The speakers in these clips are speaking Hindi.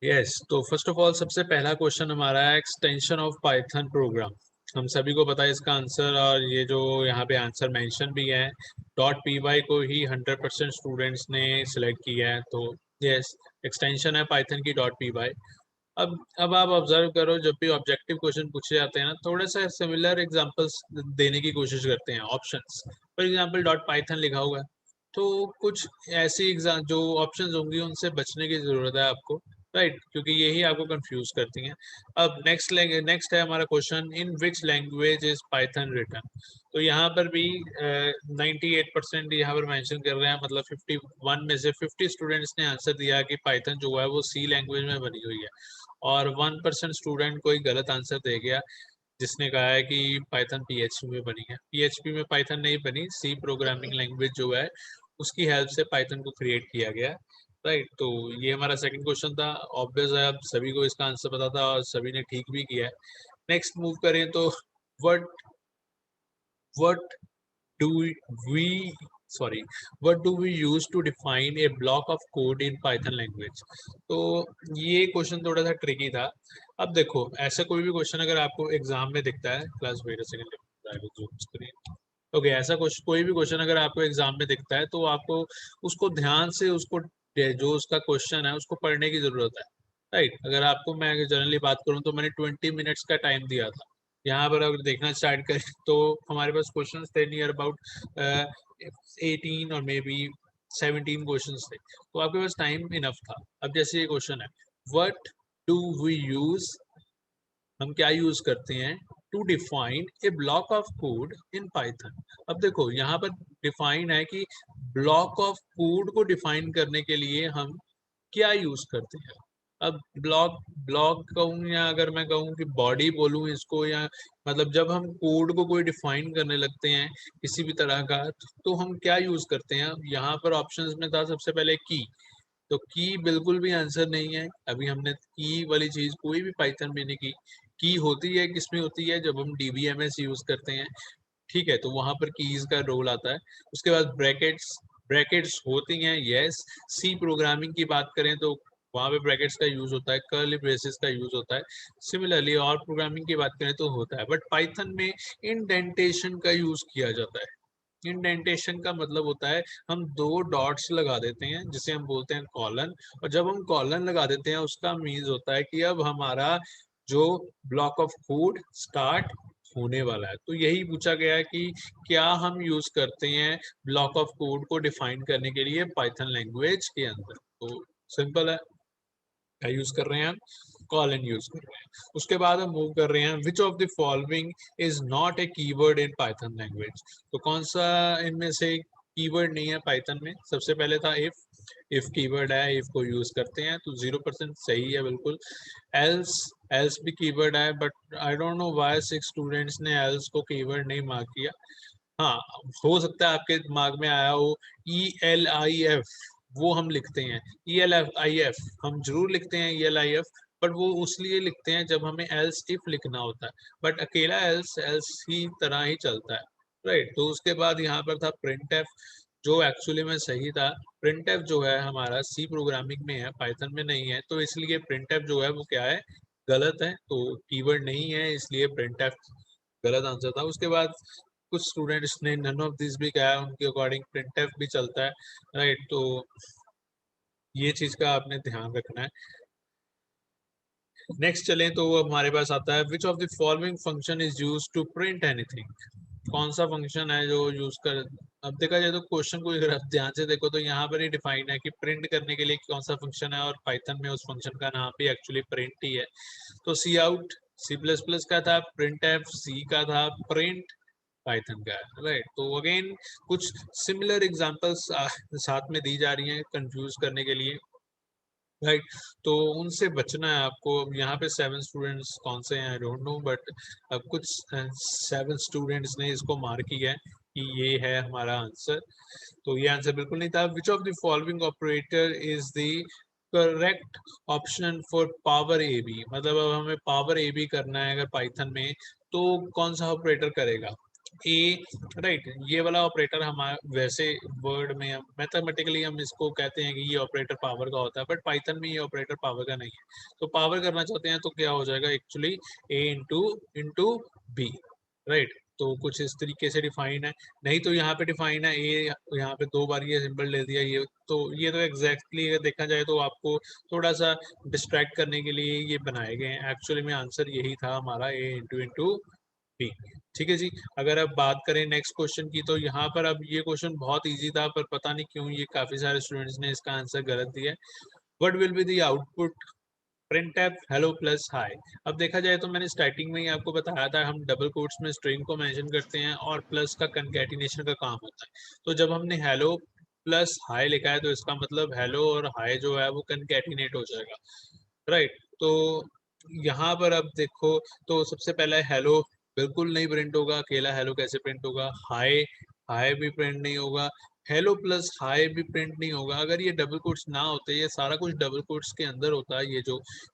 यस, तो फर्स्ट ऑफ ऑल सबसे पहला क्वेश्चन हमारा है एक्सटेंशन ऑफ पाइथन प्रोग्राम। हम सभी को पता है इसका आंसर, और ये जो यहाँ पे आंसर मेंशन भी है, डॉट पी वाई को ही 100% स्टूडेंट्स ने सिलेक्ट किया है। तो यस, एक्सटेंशन है पाइथन की डॉट पी वाई। अब आप ऑब्जर्व करो, जब भी ऑब्जेक्टिव क्वेश्चन पूछे जाते हैं ना, थोड़ा सा सिमिलर एग्जांपल्स देने की कोशिश करते हैं। Options, for example dot Python लिखा हुआ है, तो कुछ ऐसी एग्जाम जो ऑप्शंस होंगी उनसे बचने की जरूरत है आपको, राइट, क्योंकि यही आपको कंफ्यूज करती हैं। अब नेक्स्ट है हमारा question, in which language is Python written. तो यहाँ पर भी 98% यहाँ पर मेंशन कर रहे हैं, मतलब 51 में से 50 स्टूडेंट्स ने आंसर दिया कि पाइथन जो है वो सी लैंग्वेज में बनी हुई है, और 1% स्टूडेंट कोई गलत आंसर दे गया जिसने कहा है कि पाइथन पीएचपी में बनी है। पीएचपी में पाइथन नहीं बनी, सी प्रोग्रामिंग लैंग्वेज जो है उसकी हेल्प से पाइथन को क्रिएट किया गया, राइट। तो ये हमारा सेकंड क्वेश्चन था। ऑब्वियस है, अब सभी को इसका आंसर पता था और सभी ने ठीक भी किया है। नेक्स्ट मूव करें तो what what do we sorry what do we use to define a block of code in Python language. तो ये क्वेश्चन थोड़ा सा ट्रिकी था। अब देखो, ऐसा कोई भी क्वेश्चन अगर आपको एग्जाम में दिखता है, class wait a second, okay, ऐसा कोई भी क्वेश्चन अगर आपको एग्जाम में दिखता है तो आपको उसको ध्यान से उसको जो उसका क्वेश्चन है उसको पढ़ने की जरूरत है, राइट। अगर आपको, मैं अगर जनरली बात करूं तो मैंने 20 मिनट्स का टाइम दिया था। यहाँ पर अगर देखना स्टार्ट करें तो हमारे पास क्वेश्चंस थे नियर अबाउट 18 और मे बी 17 क्वेश्चंस थे, तो आपके पास टाइम इनफ था। अब जैसे ये क्वेश्चन है, व्हाट डू वी यूज, हम क्या यूज करते हैं, to define a block of code in Python. अब देखो यहाँ पर डिफाइन है कि ब्लॉक ऑफ कोड को डिफाइन करने के लिए हम क्या यूज करते हैं। अब ब्लॉक ब्लॉक कहूँ या अगर मैं कहूँ कि बॉडी बोलूँ इसको, या मतलब जब हम कोड को कोई डिफाइन करने लगते हैं किसी भी तरह का, तो हम क्या यूज करते हैं। यहाँ पर ऑप्शंस में था सबसे पहले की, तो की बिल्कुल भी आंसर नहीं है। अभी हमने की वाली चीज कोई भी पाइथन में नहीं की। की होती है किसमें होती है, जब हम डीबीएमएस यूज करते हैं, ठीक है, तो वहां पर कीज का रोल आता है। उसके बाद ब्रैकेट्स, ब्रैकेट्स होती हैं, यस। सी प्रोग्रामिंग की बात करें तो वहां पे ब्रैकेट्स का यूज होता है, कर्ली ब्रेसेस का यूज होता है। सिमिलरली और प्रोग्रामिंग की बात करें तो होता है, बट पाइथन में इंडेंटेशन का यूज किया जाता है। इंडेंटेशन का मतलब होता है हम दो डॉट्स लगा देते हैं जिसे हम बोलते हैं कॉलन, और जब हम कॉलन लगा देते हैं उसका मीन्स होता है कि अब हमारा जो ब्लॉक ऑफ कोड स्टार्ट होने वाला है। तो यही पूछा गया है कि क्या हम यूज करते हैं ब्लॉक ऑफ कोड को डिफाइन करने के लिए पाइथन लैंग्वेज के अंदर। तो सिंपल है, क्या यूज कर रहे हैं हम, कॉलन यूज कर रहे हैं। उसके बाद हम मूव कर रहे हैं, विच of the following is not a keyword in Python language. तो कौन सा इनमें से कीवर्ड नहीं है पाइथन में। सबसे पहले था इफ कीवर्ड है, इफ को यूज करते हैं तो 0% सही है बिल्कुल। एल्स, एल्स भी कीवर्ड है, but I don't know why 6 students ने एल्स को कीवर्ड नहीं मार्क किया। हाँ, हो सकता है आपके दिमाग में आया हो ELIF, वो हम लिखते हैं ELIF, हम जरूर लिखते हैं ELIF, बट वो उसलिए लिखते हैं जब हमें एल्स इफ लिखना होता है, बट अकेला एल्स एल्स ही तरह ही चलता है, राइट। तो उसके बाद यहाँ पर था प्रिंट एफ, जो एक्चुअली में सही था। प्रिंट एफ जो है हमारा सी प्रोग्रामिंग में है, पाइथन में नहीं है, तो इसलिए प्रिंट एफ जो है वो क्या है, गलत है। तो कीवर्ड नहीं है, इसलिए प्रिंट एफ गलत आंसर था। उसके बाद कुछ स्टूडेंट्स ने नन ऑफ दिस भी कहा है, उनके अकॉर्डिंग प्रिंटफ भी चलता है, राइट। तो ये चीज का आपने ध्यान रखना है। नेक्स्ट चलें तो हमारे पास आता है, which of the following function is use to print anything. कौन सा फंक्शन है जो यूज कर, अब देखा जाए तो क्वेश्चन को अगर आप ध्यान से देखो तो यहाँ पर ही डिफाइन है कि प्रिंट करने के लिए कौन सा फंक्शन है, और पाइथन में उस फंक्शन का नाम भी एक्चुअली प्रिंट ही है। तो सी आउट सी प्लस प्लस का था, प्रिंट एफ सी का था, प्रिंट पाइथन का है, राइट। तो अगेन कुछ सिमिलर एग्जांपल्स साथ में दी जा रही हैं कंफ्यूज करने के लिए, राइट। तो उनसे बचना है आपको। अब यहाँ पे 7 स्टूडेंट्स कौन से हैं आई डोंट नो, बट अब कुछ 7 स्टूडेंट्स ने इसको मार्क किया है कि ये है हमारा आंसर। तो ये आंसर बिल्कुल नहीं था। Which of the following operator is the correct option for power a b, मतलब अब हमें पावर ए बी करना है अगर पाइथन में, तो कौन सा ऑपरेटर करेगा। ए, राइट। ये वाला ऑपरेटर हमारे वैसे वर्ड में मैथमेटिकली हम इसको कहते हैं कि ये ऑपरेटर पावर का होता है, बट पाइथन में ये ऑपरेटर पावर का नहीं है। तो पावर करना चाहते हैं तो क्या हो जाएगा एक्चुअली, ए इंटू बी, राइट। तो कुछ इस तरीके से डिफाइन है, नहीं तो यहाँ पे डिफाइन है ए, यहाँ पे 2 बार ये सिंबल ले दिया, ये तो एग्जैक्टली अगर देखा जाए तो आपको थोड़ा सा डिस्ट्रैक्ट करने के लिए ये बनाए गए हैं। एक्चुअली में आंसर यही था हमारा, ए इंटू बी। ठीक है जी। अगर अब बात करें नेक्स्ट क्वेश्चन की, तो यहाँ पर अब ये क्वेश्चन बहुत इजी था, पर पता नहीं क्यों ये काफी सारे स्टूडेंट्स ने इसका आंसर गलत दिया है। What will be the output printf hello plus hi। अब देखा जाए तो मैंने स्टार्टिंग में ही आपको बताया था, हम डबल कोट्स में स्ट्रिंग को मेंशन करते हैं और प्लस का कंकैटिनेशन का काम होता है। तो जब हमने हेलो प्लस हाई लिखा है तो इसका मतलब हेलो और हाई जो है वो कंकैटिनेट हो जाएगा, राइट। तो यहाँ पर अब देखो, तो सबसे पहला हेलो बिल्कुल नहीं प्रिंट होगा, अकेला हेलो कैसे प्रिंट होगा। हाई, हाई भी प्रिंट नहीं होगा। हेलो प्लस हाई भी प्रिंट नहीं होगा अगर ये डबल कोट्स ना होते। ये सारा कुछ डबल कोट्स के अंदर होता है,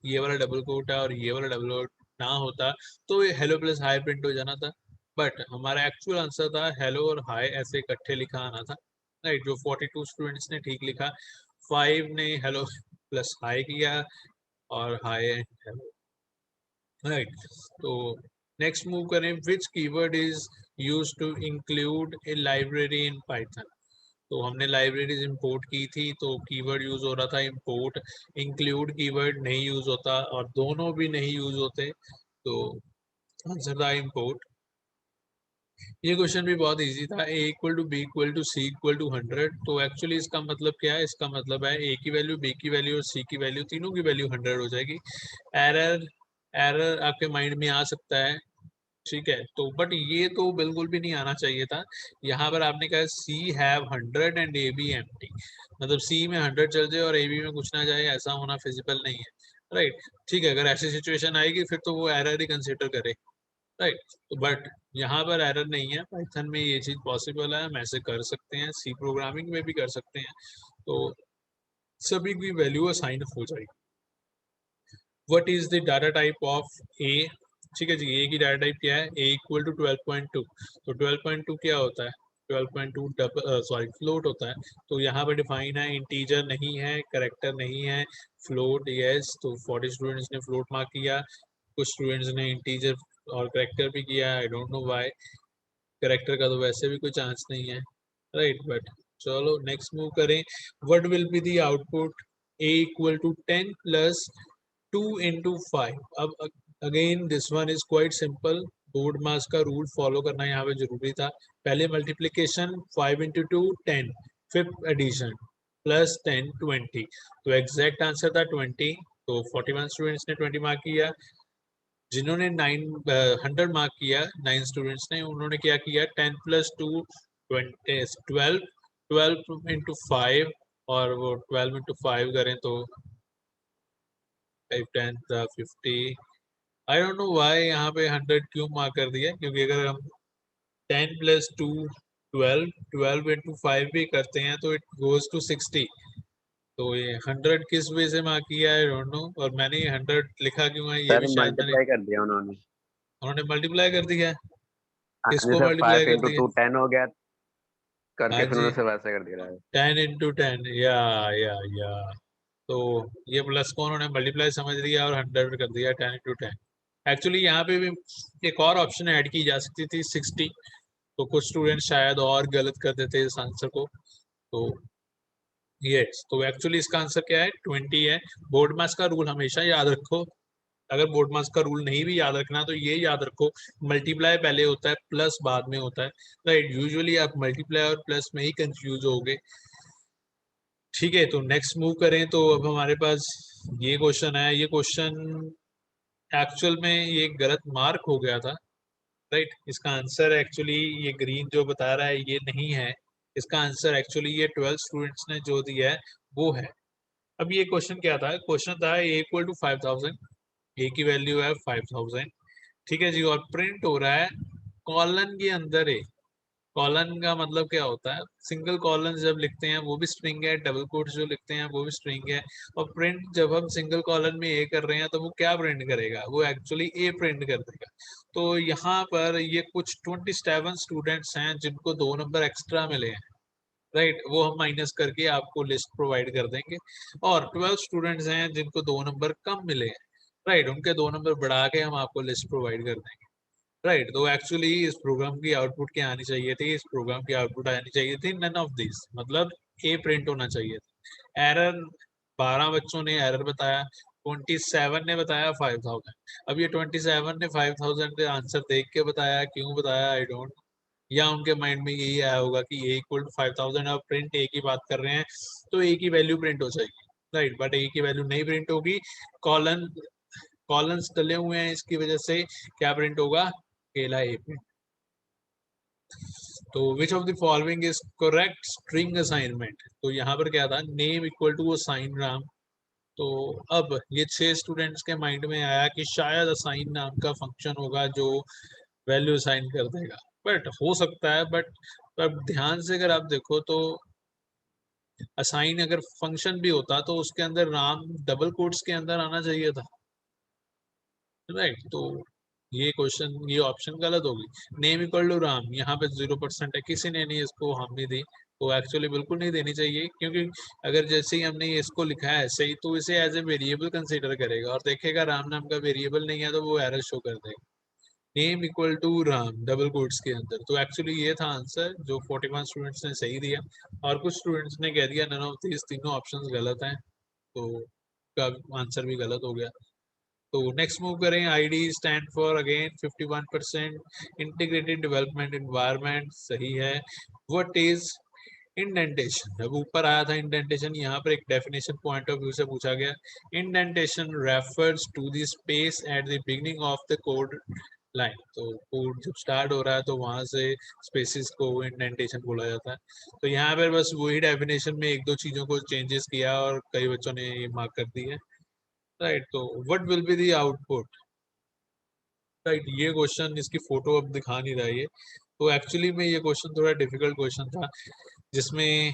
ये वाला डबल कोट है और ये वाला डबल कोट ना होता तो ये हेलो प्लस हाई प्रिंट हो जाना था। बट हमारा एक्चुअल आंसर था हेलो और हाई ऐसे इकट्ठे लिखा आना था, राइट। जो 42 स्टूडेंट्स ने ठीक लिखा, 5 ने हेलो प्लस हाई किया और हाई एंड हेलो, राइट। तो नेक्स्ट मूव करें, which keyword is use to include a library in Python. तो हमने लाइब्रेरीज इंपोर्ट की थी, तो कीवर्ड यूज हो रहा था इंपोर्ट। इंक्लूड कीवर्ड नहीं यूज होता और दोनों भी नहीं यूज होते, तो आंसर था इंपोर्ट। ये क्वेश्चन भी बहुत इजी था, A equal to B equal to C equal to 100। तो एक्चुअली इसका मतलब क्या है, इसका मतलब है ए की वैल्यू, बी की वैल्यू और सी की वैल्यू, तीनों की वैल्यू 100 हो जाएगी। एरर, एरर आपके माइंड में आ सकता है, ठीक है। तो बट ये तो बिल्कुल भी नहीं आना चाहिए था। यहाँ पर आपने कहा C have 100 and A B empty, मतलब सी में 100 चल जाए और ए बी में कुछ ना जाए, ऐसा होना फिजिबल नहीं है, राइट। ठीक है, अगर ऐसी सिचुएशन आएगी फिर तो वो एरर ही कंसिडर करे, राइट। तो बट यहाँ पर एरर नहीं है, पाइथन में ये चीज पॉसिबल है, हम ऐसे कर सकते हैं, सी प्रोग्रामिंग में भी कर सकते हैं। तो सभी की वैल्यू असाइन हो जाएगी। What is the data type of A. ठीक है जी, ए की डाटा टाइप क्या है, ए इक्वल टू 12.2। तो 12.2 क्या होता है, 12.2 सॉरी फ्लोट होता है। तो यहाँ पर डिफाइन है, इंटीजर नहीं है, करेक्टर नहीं है, फ्लोट यस। तो 40 स्टूडेंट्स ने फ्लोट मार्क किया, कुछ स्टूडेंट्स ने इंटीजर और करेक्टर भी किया, I don't know why. Character का तो वैसे भी कोई चांस नहीं है, राइट। बट चलो नेक्स्ट मूव करें, what will be the output, A equal to 10 plus 2 into 5। अब again this one is quite simple, BODMAS का रूल फॉलो करना यहाँ पे जरूरी था। पहले multiplication 5 into 2 10, fifth addition plus 10 20। तो एग्जैक्ट आंसर था 20। तो 41 स्टूडेंट्स ने 20 मार्क किया। जिन्होंने 100 मार्क किया 9 स्टूडेंट्स ने, उन्होंने क्या किया, 10 प्लस 2 20 12, 12 इंटू 5, और वो 12 इंटू 5 करें तो 5 10 50। आई डोंट नो व्हाई यहाँ पे 100 क्यों मार्क कर दिया, क्योंकि अगर हम 10 प्लस 2 12, 12 इंटू 5 भी करते हैं तो इट गोज टू 60। तो ये 100 किस वे से मार्क किया है, आई डोंट नो। और मैंने ये 100 लिखा क्यों है ये सर भी शायद मैंने, मल्टीप्लाई कर दिया उन्होंने। उन्होंने मल्टीप्लाई कर दिया है। हाँ जी किसको सर, मल्टीप्लाई 5 कर इंटू दिया, 2 10 हो गया हाँ करके, फिर जी, उन्होंने वैसे कर दिया है। 10 इंटू 10, या तो ये प्लस को उन्होंने मल्टीप्लाई समझ लिया और 100 कर दिया 10 इंटू 10। एक्चुअली यहाँ पे भी एक और ऑप्शन ऐड की जा सकती थी 60, तो कुछ स्टूडेंट शायद और गलत कर देते इस आंसर को। तो यस, तो एक्चुअली इसका आंसर क्या है, 20 है। बोर्ड मास का रूल हमेशा याद रखो, अगर बोर्ड मास का रूल नहीं भी याद रखना तो ये याद रखो, मल्टीप्लाई पहले होता है प्लस बाद में होता है, राइट। यूजुअली आप मल्टीप्लाई और प्लस में ही कंफ्यूज होगे, ठीक है। तो नेक्स्ट मूव करें, तो अब हमारे पास ये क्वेश्चन है, ये क्वेश्चन एक्चुअल में ये गलत मार्क हो गया था, राइट। इसका आंसर एक्चुअली ये ग्रीन जो बता रहा है ये नहीं है, इसका आंसर एक्चुअली ये 12 स्टूडेंट्स ने जो दिया है वो है। अब ये क्वेश्चन क्या था, क्वेश्चन था ए इक्वल टू 5000, ए की वैल्यू है 5000, ठीक है जी। और प्रिंट हो रहा है कॉलन के अंदर ए, कॉलन का मतलब क्या होता है, सिंगल कॉलन जब लिखते हैं वो भी स्ट्रिंग है, डबल कोट्स जो लिखते हैं वो भी स्ट्रिंग है। और प्रिंट जब हम सिंगल कॉलन में ए कर रहे हैं तो वो क्या प्रिंट करेगा, वो एक्चुअली ए प्रिंट कर देगा। तो यहाँ पर ये कुछ 27 स्टूडेंट्स हैं जिनको 2 नंबर एक्स्ट्रा मिले हैं, राइट, वो हम माइनस करके आपको लिस्ट प्रोवाइड कर देंगे। और 12 स्टूडेंट्स हैं जिनको 2 नंबर कम मिले हैं, राइट, उनके 2 नंबर बढ़ा के हम आपको लिस्ट प्रोवाइड कर देंगे, राइट। तो एक्चुअली इस प्रोग्राम की आउटपुट क्या आनी चाहिए थी, इस प्रोग्राम की आउटपुट आनी चाहिए थी नन ऑफ दिस, मतलब ए प्रिंट होना चाहिए था। एरर 12 बच्चों ने एरर बताया, 27 ने बताया 5000। अब ये 27 ने 5000 आंसर देख के बताया, क्यों बताया आई डोंट, या उनके माइंड में यही आया होगा कि ए इक्वल टू 5000 और प्रिंट ए की बात कर रहे हैं तो ए की वैल्यू प्रिंट हो जाएगी, राइट, बट ए की वैल्यू नहीं प्रिंट होगी। कॉलन कॉलन्स डले हुए हैं, इसकी वजह से क्या प्रिंट होगा, अकेला ए प्रिंट। तो विच of the following is correct string assignment, तो यहाँ पर क्या था, नेम इक्वल टू असाइन नाम। तो अब ये 6 स्टूडेंट्स के माइंड में आया कि शायद असाइन नाम का फंक्शन होगा जो वैल्यू असाइन कर देगा, बट हो सकता है, बट अब ध्यान से अगर आप देखो तो असाइन अगर फंक्शन भी होता तो उसके अंदर नाम डबल कोट्स के अंदर आना चाहिए था, राइट। तो ये क्वेश्चन, ये ऑप्शन गलत होगी। नेम इक्वल टू राम, यहाँ पे 0% है, किसी ने नहीं इसको हम नहीं दी, तो एक्चुअली बिल्कुल नहीं देनी चाहिए, क्योंकि अगर जैसे ही हमने इसको लिखा है ऐसे ही तो इसे एज ए वेरिएबल कंसीडर करेगा और देखेगा राम नाम का वेरिएबल नहीं है तो वो एरर शो कर देगा। Name equal to Ram double quotes के अंदर, तो एक्चुअली ये था आंसर जो 41 स्टूडेंट्स ने सही दिया और कुछ स्टूडेंट्स ने कह दिया नन ऑफ दीज, तीनों ऑप्शंस गलत हैं, तो का आंसर भी गलत हो गया। तो नेक्स्ट मूव करें, ID stand for again 51%, integrated development environment सही है। व्हाट इज इंडेंटेशन, अब ऊपर आया था इंडेंटेशन, यहाँ पर एक डेफिनेशन पॉइंट ऑफ व्यू से पूछा गया। Indentation refers to the space at the beginning of the code line, तो कोड जब स्टार्ट हो रहा है तो वहां से स्पेसिस को इंडेंटेशन बोला जाता है। तो यहाँ पर बस वही डेफिनेशन में एक दो चीजों को चेंजेस किया और कई बच्चों ने ये मार्क कर दी है, राइट। तो what will be the output, right, ये क्वेश्चन, इसकी फोटो अब दिखा नहीं रहा है ये, तो एक्चुअली में ये क्वेश्चन थोड़ा डिफिकल्ट क्वेश्चन था जिसमें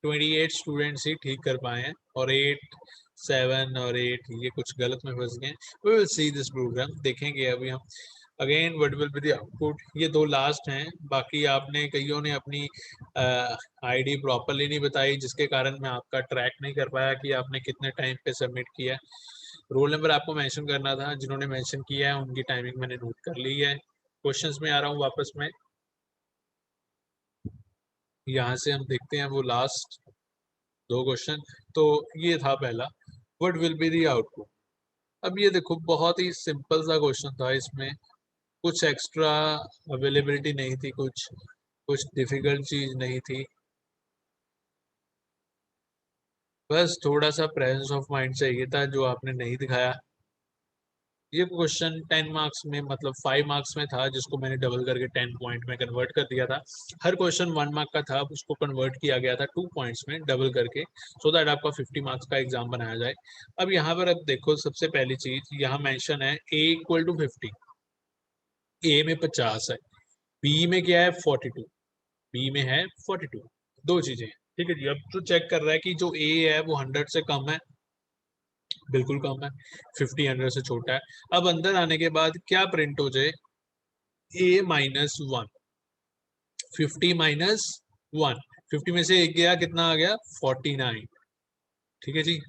28 स्टूडेंट्स ही ठीक कर पाए हैं और 8 7 और 8 ये कुछ गलत में फंस गए। We will see this program, देखेंगे अभी हम। Again what will be the output, ये 2 लास्ट हैं, बाकी आपने कईयों ने अपनी आईडी प्रॉपरली नहीं बताई जिसके कारण मैं आपका ट्रैक नहीं कर पाया कि आपने कितने टाइम पे सबमिट किया। रोल नंबर आपको मेंशन करना था, जिन्होंने मेंशन किया है उनकी टाइमिंग मैंने नोट कर ली है। क्वेश्चंस में आ रहा हूँ वापस में, यहाँ से हम देखते हैं वो लास्ट 2 क्वेश्चन। तो ये था पहला, what will be the output. अब ये देखो बहुत ही सिंपल सा क्वेश्चन था, इसमें कुछ एक्स्ट्रा अवेलेबिलिटी नहीं थी, कुछ डिफिकल्ट चीज नहीं थी, बस थोड़ा सा प्रेजेंस ऑफ माइंड चाहिए था जो आपने नहीं दिखाया। ये क्वेश्चन 10 मार्क्स में, मतलब 5 मार्क्स में था, जिसको मैंने डबल करके 10 पॉइंट में कन्वर्ट कर दिया था। हर क्वेश्चन 1 मार्क का था, उसको कन्वर्ट किया गया था 2 पॉइंट्स में डबल करके, सो दैट आपका 50 मार्क्स का एग्जाम बनाया जाए। अब यहाँ पर अब देखो, सबसे पहली चीज यहाँ मेंशन है a इक्वल टू 50, ए में 50 है, बी में क्या है 42, बी में है 42, 2 चीजें हैं, ठीक है जी। अब तो चेक कर रहा है कि जो ए है वो 100 से कम है, बिल्कुल कम है, 50 100 से छोटा है। अब अंदर आने के बाद क्या प्रिंट हो जाए, a-1, 50 माइनस 1, 50 में से एक गया, कितना आ गया 49, ठीक है जी।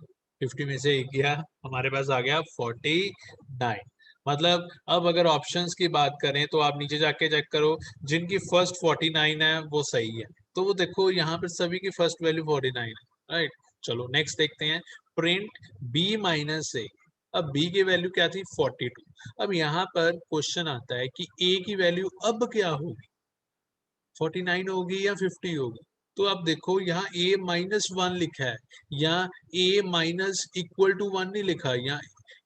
50 में से एक गया, हमारे पास आ गया 49। मतलब अब अगर ऑप्शंस की बात करें तो आप नीचे जाके चेक करो, जिनकी फर्स्ट 49 है वो सही है, तो वो देखो यहाँ पे सभी की फर्स्ट वैल्यू 49 है, राइट। चलो नेक्स्ट देखते हैं, प्रिंट b माइनस ए। अब b की वैल्यू क्या थी 42। अब यहाँ पर क्वेश्चन आता है कि a की वैल्यू अब क्या होगी, 49 होगी या 50 होगी। तो आप देखो यहाँ a-1 लिखा है, यहाँ a- इक्वल टू 1 नहीं लिखा, यहाँ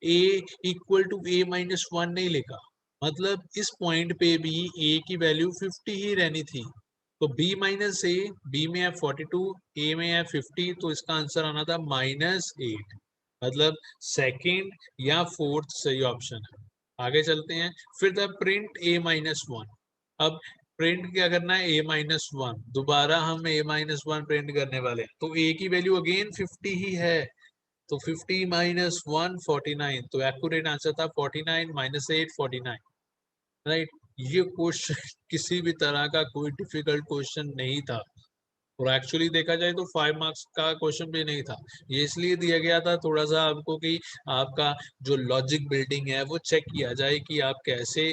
a इक्वल टू a-1 नहीं लिखा, मतलब इस पॉइंट पे भी a की वैल्यू 50 ही रहनी थी। तो b माइनस ए, b में है 42, a में है 50, तो इसका आंसर आना था -8, मतलब सेकंड या फोर्थ सही ऑप्शन है। आगे चलते हैं, फिर था प्रिंट a-1। अब प्रिंट क्या करना है a-1, दोबारा हम a-1 प्रिंट करने वाले हैं, तो a की वैल्यू अगेन 50 ही है, तो 50 माइनस 1 49, तो एक्यूरेट आंसर था 49 माइनस 8 49, राइट। ये क्वेश्चन किसी भी तरह का कोई डिफिकल्ट क्वेश्चन नहीं था, और एक्चुअली देखा जाए तो 5 मार्क्स का क्वेश्चन भी नहीं था। ये इसलिए दिया गया था थोड़ा सा आपको कि आपका जो लॉजिक बिल्डिंग है वो चेक किया जाए कि आप कैसे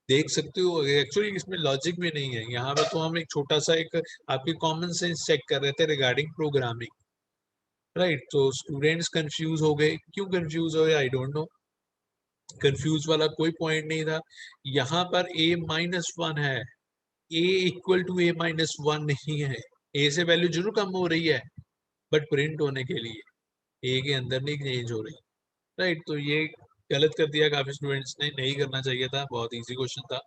देख सकते हो। एक्चुअली इसमें लॉजिक भी नहीं है, यहाँ पे तो हम एक छोटा सा एक आपकी कॉमन सेंस चेक कर रहे थे रिगार्डिंग प्रोग्रामिंग, राइट। तो स्टूडेंट्स कंफ्यूज हो गए, क्यों कंफ्यूज हो गए आई डोंट नो, कंफ्यूज वाला कोई पॉइंट नहीं था। यहाँ पर a-1 है, a इक्वल टू a-1 नहीं है, a से वैल्यू जरूर कम हो रही है बट प्रिंट होने के लिए a के अंदर नहीं चेंज हो रही, राइट। तो ये गलत कर दिया काफी स्टूडेंट्स ने, नहीं करना चाहिए था, बहुत इजी क्वेश्चन था।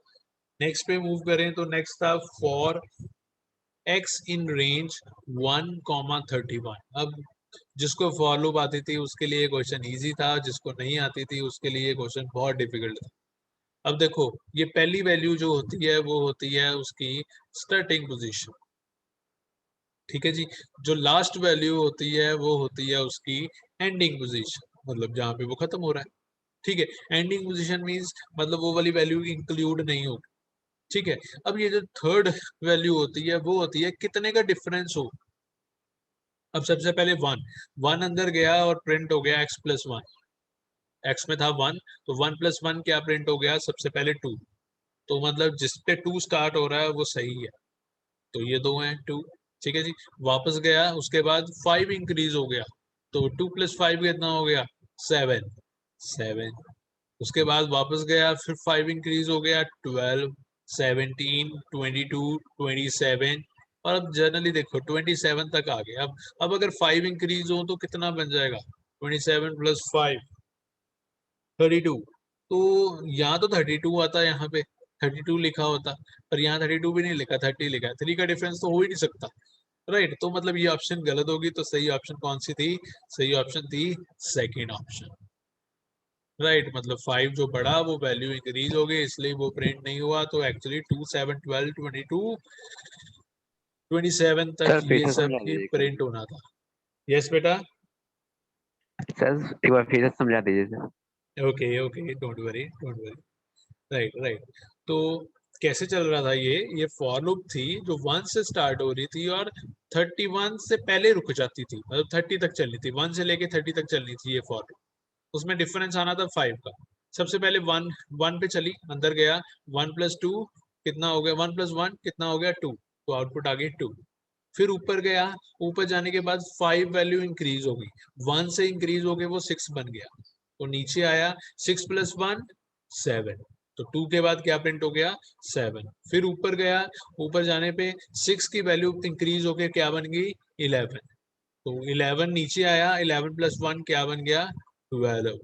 नेक्स्ट पे मूव करें तो नेक्स्ट था फॉर x इन रेंज 1,31। अब जिसको फॉर लूप आती थी उसके लिए क्वेश्चन इजी था, जिसको नहीं आती थी उसके लिए क्वेश्चन बहुत डिफिकल्ट था। अब देखो ये पहली वैल्यू जो होती है वो होती है उसकी स्टार्टिंग पोजीशन, ठीक है जी। जो लास्ट वैल्यू होती है वो होती है उसकी एंडिंग पोजीशन, मतलब जहाँ पे वो खत्म हो रहा है, ठीक है। एंडिंग पोजीशन मींस मतलब वो वाली वैल्यू इंक्लूड नहीं होगी, ठीक है। अब ये जो थर्ड वैल्यू होती है वो होती है कितने का डिफरेंस हो। अब सबसे पहले 1 अंदर गया और प्रिंट हो गया x+1, x में था 1, तो 1+1 क्या प्रिंट हो गया, सबसे पहले 2, तो मतलब जिस पे 2 स्टार्ट हो रहा है वो सही है, तो ये दो हैं 2, ठीक है जी। वापस गया, उसके बाद 5 इंक्रीज हो गया, तो 2+5 कितना हो गया 7 7, उसके बाद वापस गया, फिर 5 इंक्रीज हो गया 12 17 22 27, और अब जनरली देखो 27 तक आ गए। अब अगर 5 इंक्रीज हो तो कितना बन जाएगा, 27 + 5 32, तो यहाँ तो 32 आता है, यहाँ पे 32 लिखा होता, पर यहाँ 32 भी नहीं लिखा, 30 लिखा है, 3 का डिफरेंस तो हो ही नहीं सकता, राइट। तो मतलब ये ऑप्शन गलत होगी, तो सही ऑप्शन कौन सी थी, सही ऑप्शन थी सेकेंड ऑप्शन, राइट। मतलब 5 जो बढ़ा वो वैल्यू इंक्रीज हो गई, इसलिए वो प्रिंट नहीं हुआ, तो एक्चुअली 2 7 12 22 27 तक सर फिर ये से सब समझा ही दीजिए प्रिंट होना था। यस बेटा, सर, एक बार फिर से समझा दीजिए sir. Okay okay, don't worry don't worry, right right. तो कैसे चल रहा था ये फॉर लूप थी जो 1 से स्टार्ट हो रही थी और 31 से पहले रुक जाती थी, मतलब 30 तक चलनी थी, 1 से लेके 30 तक चलनी थी ये फॉर लूप। उसमें डिफरेंस आना था 5 का। सबसे पहले 1 पे चली, अंदर गया, 1+2 कितना हो गया, 1+1 कितना हो गया 2, तो आउटपुट आ गई 2। फिर ऊपर गया, ऊपर जाने के बाद 5 वैल्यू इंक्रीज हो गई, 1 से इंक्रीज हो गए वो 6 बन गया, तो नीचे आया 6+1 7, तो 2 के बाद क्या प्रिंट हो गया 7। फिर ऊपर गया, ऊपर जाने पे 6 की वैल्यू इंक्रीज होके क्या बन गई 11, तो 11 नीचे आया, 11+1 क्या बन गया 12।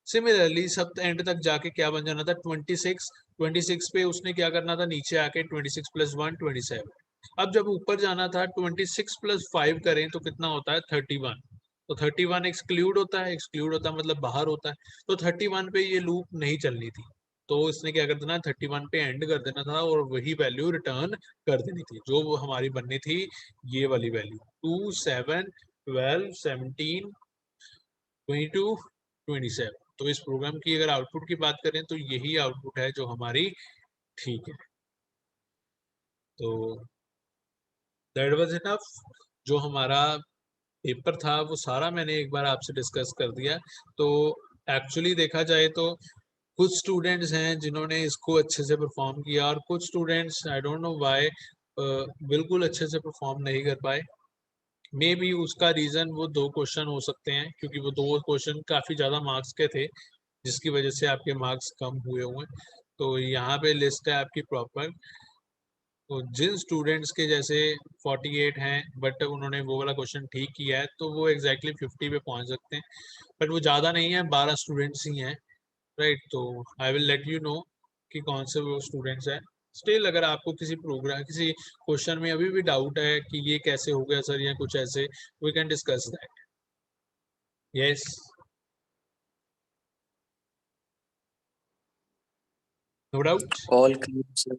सिमिलरली सब एंड तक जाके क्या बन जाना था 26, 26 पे उसने क्या करना था नीचे आके 26+1 27। अब जब ऊपर जाना था 26+5 करें तो कितना होता है 31, तो 31 एक्सक्लूड होता है, एक्सक्लूड होता है मतलब बाहर होता है, तो 31 पे ये लूप नहीं चलनी थी, तो इसने क्या कर देना 31 पे एंड कर देना था और वही वैल्यू रिटर्न कर देनी थी जो वो हमारी बननी थी, ये वाली वैल्यू 2 7 12 17 22 27। तो इस प्रोग्राम की अगर आउटपुट की बात करें तो यही आउटपुट है जो हमारी ठीक है। तो दैट वाज इनफ, जो हमारा पेपर था वो सारा मैंने एक बार आपसे डिस्कस कर दिया। तो एक्चुअली देखा जाए तो कुछ स्टूडेंट्स हैं जिन्होंने इसको अच्छे से परफॉर्म किया और कुछ students I don't know why बिल्कुल अच्छे से परफॉर्म नहीं कर पाए। मे बी उसका रीजन वो 2 क्वेश्चन हो सकते हैं, क्योंकि वो 2 क्वेश्चन काफी ज्यादा मार्क्स के थे जिसकी वजह से आपके मार्क्स कम हुए हुए हैं। तो यहाँ पे लिस्ट है आपकी प्रॉपर, तो जिन स्टूडेंट्स के जैसे 48 हैं बट उन्होंने वो वाला क्वेश्चन ठीक किया है तो वो एग्जैक्टली 50 पे पहुंच सकते हैं, बट वो ज़्यादा नहीं है, 12 स्टूडेंट्स ही हैं, राइट। तो I will let you know कि कौन से वो स्टूडेंट्स हैं। स्टिल अगर आपको किसी प्रोग्राम किसी क्वेश्चन में अभी भी डाउट है कि ये कैसे हो गया सर या कुछ ऐसे, we can discuss that. Yes, no doubt. All clear, sir.